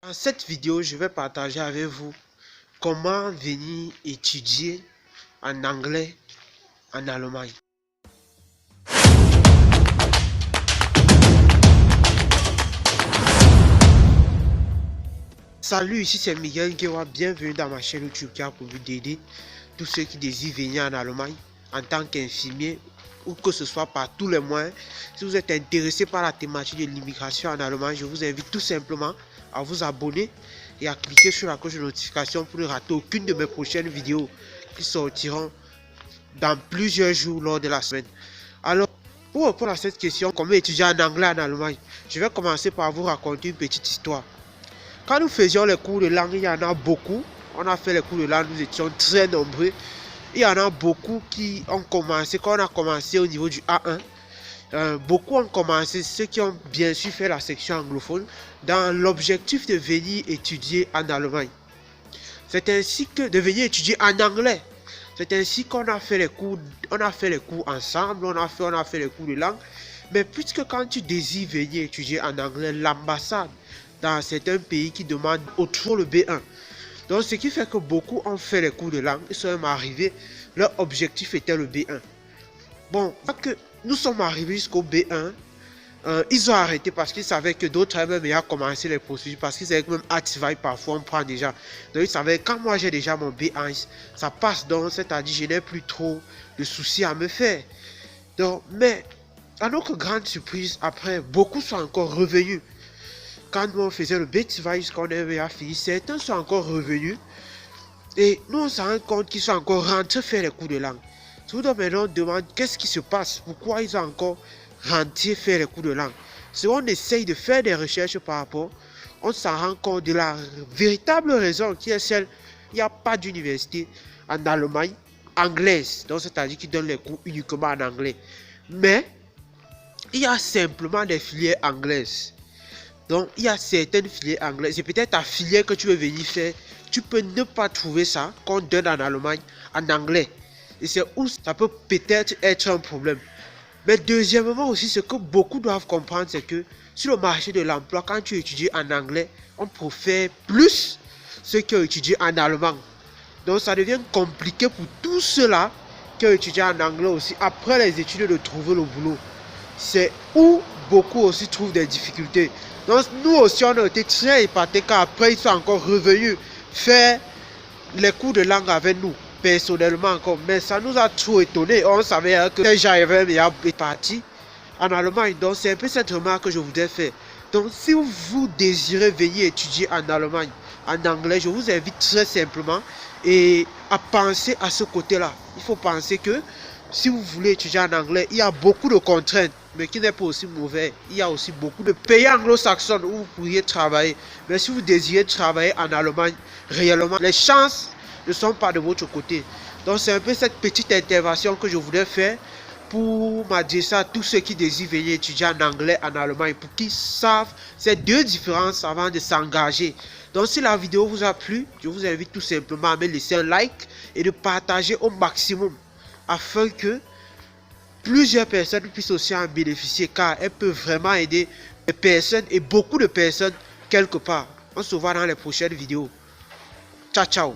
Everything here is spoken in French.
Dans cette vidéo, je vais partager avec vous comment venir étudier en anglais en Allemagne. Salut, ici c'est Miguel Guewa, bienvenue dans ma chaîne YouTube qui a pour but d'aider tous ceux qui désirent venir en Allemagne en tant qu'infirmier ou que ce soit par tous les moyens. Si vous êtes intéressé par la thématique de l'immigration en Allemagne, je vous invite tout simplement à vous abonner et à cliquer sur la cloche de notification pour ne rater aucune de mes prochaines vidéos qui sortiront dans plusieurs jours lors de la semaine. Alors, pour répondre à cette question, comment étudier en anglais en Allemagne, je vais commencer par vous raconter une petite histoire. Quand nous faisions les cours de langue, il y en a beaucoup. On a fait les cours de langue, nous étions très nombreux. Il y en a beaucoup qui ont commencé, quand on a commencé au niveau du A1, beaucoup ont commencé, ceux qui ont bien sûr fait la section anglophone, dans l'objectif de venir étudier en Allemagne. C'est ainsi que de venir étudier en anglais. C'est ainsi qu'on a fait les cours, ensemble, on a fait les cours de langue. Mais puisque quand tu désires venir étudier en anglais, l'ambassade dans certains pays qui demandent autour le B1. Donc ce qui fait que beaucoup ont fait les cours de langue, ils sont même arrivés, leur objectif était le B1. Bon, quand nous sommes arrivés jusqu'au B1, ils ont arrêté parce qu'ils savaient que d'autres avaient même commencé les procédures, parce qu'ils savaient que même Activate parfois on prend déjà. Donc ils savaient quand moi j'ai déjà mon B1, ça passe donc, c'est-à-dire je n'ai plus trop de soucis à me faire. Donc, mais à notre grande surprise, après, beaucoup sont encore revenus. Quand nous on faisait le B2 qu'on avait fini, certains sont encore revenus et nous on se rend compte qu'ils sont encore rentrés faire les cours de langue. Tout le monde nous demande qu'est-ce qui se passe, pourquoi ils ont encore rentré faire les cours de langue. Si on essaye de faire des recherches par rapport, on s'en rend compte de la véritable raison qui est celle, il n'y a pas d'université en Allemagne anglaise, donc c'est-à-dire qui donne les cours uniquement en anglais. Mais il y a simplement des filières anglaises. Donc, il y a certaines filières anglaises. C'est peut-être ta filière que tu veux venir faire. Tu peux ne pas trouver ça qu'on donne en Allemagne en anglais. Et c'est où ça peut peut-être être un problème. Mais deuxièmement aussi, ce que beaucoup doivent comprendre, c'est que sur le marché de l'emploi, quand tu étudies en anglais, on préfère plus ceux qui ont étudié en allemand. Donc, ça devient compliqué pour tous ceux-là qui ont étudié en anglais aussi, après les études, de trouver le boulot. C'est où beaucoup aussi trouvent des difficultés. Donc nous aussi on a été très épatés car après ils sont encore revenus faire les cours de langue avec nous, personnellement encore. Mais ça nous a trop étonnés. On savait que les gens avaient parti en Allemagne. Donc c'est un peu cette remarque que je voudrais faire. Donc si vous désirez venir étudier en Allemagne, en anglais, je vous invite très simplement à penser à ce côté-là. Il faut penser que si vous voulez étudier en anglais, il y a beaucoup de contraintes, mais qui n'est pas aussi mauvais. Il y a aussi beaucoup de pays anglo-saxons où vous pourriez travailler. Mais si vous désirez travailler en Allemagne, réellement, les chances ne sont pas de votre côté. Donc c'est un peu cette petite intervention que je voulais faire pour m'adresser à tous ceux qui désirent venir étudier en anglais en Allemagne, pour qu'ils savent ces deux différences avant de s'engager. Donc si la vidéo vous a plu, je vous invite tout simplement à me laisser un like et de partager au maximum, afin que plusieurs personnes puissent aussi en bénéficier, car elle peut vraiment aider des personnes et beaucoup de personnes quelque part. On se voit dans les prochaines vidéos. Ciao, ciao.